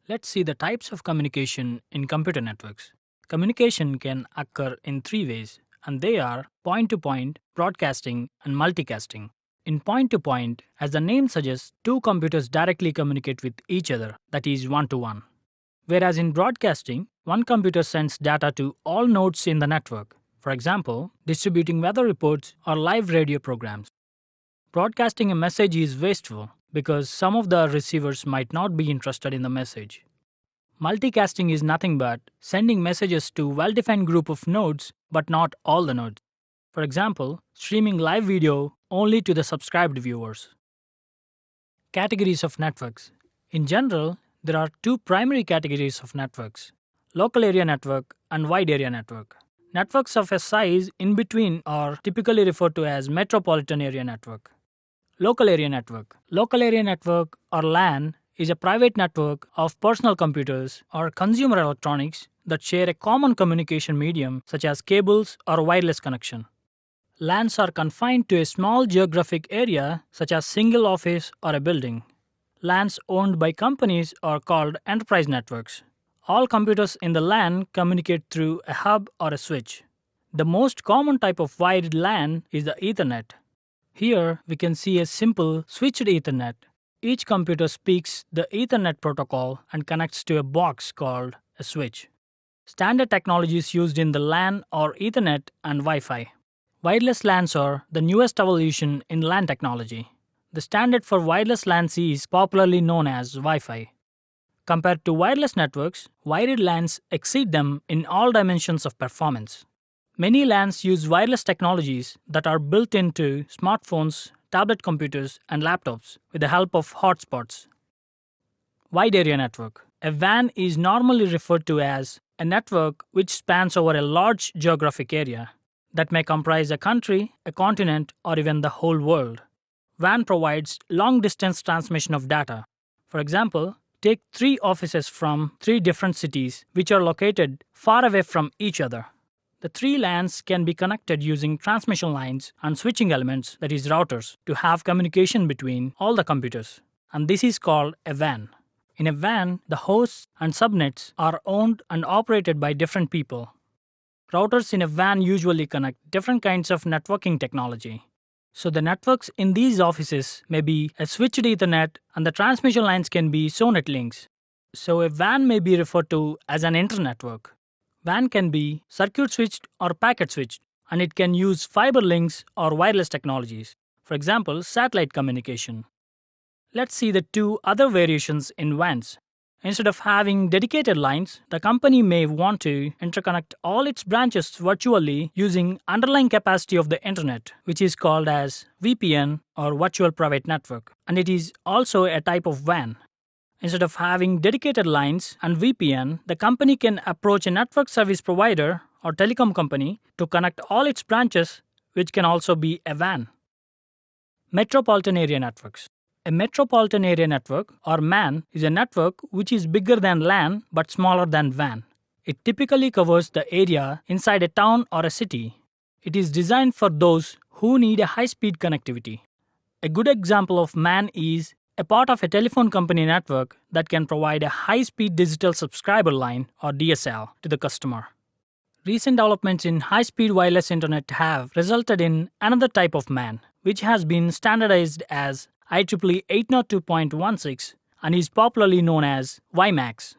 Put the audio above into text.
Let's see the types of communication in computer networks. Communication can occur in three ways, and they are point-to-point, broadcasting, and multicasting. In point-to-point, as the name suggests, two computers directly communicate with each other, that is, one-to-one. Whereas in broadcasting, one computer sends data to all nodes in the network, for example, distributing weather reports or live radio programs. Broadcasting a message is wasteful because some of the receivers might not be interested in the message. Multicasting is nothing but sending messages to a well-defined group of nodes but not all the nodes. For example, streaming live video only to the subscribed viewers. Categories of networks. In general, there are two primary categories of networks: local area network and wide area network. Networks of a size in between are typically referred to as metropolitan area network. Local area network. Local area network, or LAN, is a private network of personal computers or consumer electronics that share a common communication medium such as cables or wireless connection. LANs are confined to a small geographic area such as single office or a building. LANs owned by companies are called enterprise networks. All computers in the LAN communicate through a hub or a switch. The most common type of wired LAN is the Ethernet. Here we can see a simple switched Ethernet. Each computer speaks the Ethernet protocol and connects to a box called a switch. Standard technologies used in the LAN are Ethernet and Wi-Fi. Wireless LANs are the newest evolution in LAN technology. The standard for wireless LANs is popularly known as Wi-Fi. Compared to wireless networks, wired LANs exceed them in all dimensions of performance. Many LANs use wireless technologies that are built into smartphones, tablet computers, and laptops with the help of hotspots. Wide area network. A WAN is normally referred to as a network which spans over a large geographic area that may comprise a country, a continent, or even the whole world. WAN provides long-distance transmission of data. For example, take three offices from three different cities which are located far away from each other. The three LANs can be connected using transmission lines and switching elements, that is routers, to have communication between all the computers. And this is called a WAN. In a WAN, the hosts and subnets are owned and operated by different people. Routers in a WAN usually connect different kinds of networking technology. So the networks in these offices may be a switched Ethernet and the transmission lines can be SONET links. So a WAN may be referred to as an internetwork. WAN can be circuit switched or packet switched, and it can use fiber links or wireless technologies, for example, satellite communication. Let's see the two other variations in WANs. Instead of having dedicated lines, the company may want to interconnect all its branches virtually using underlying capacity of the internet, which is called as VPN or virtual private network, and it is also a type of WAN. Instead of having dedicated lines and VPN, the company can approach a network service provider or telecom company to connect all its branches, which can also be a WAN. Metropolitan area networks. A metropolitan area network, or MAN, is a network which is bigger than LAN but smaller than WAN. It typically covers the area inside a town or a city. It is designed for those who need a high-speed connectivity. A good example of MAN is a part of a telephone company network that can provide a high-speed digital subscriber line, or DSL, to the customer. Recent developments in high-speed wireless internet have resulted in another type of MAN, which has been standardized as IEEE 802.16 and is popularly known as WiMAX.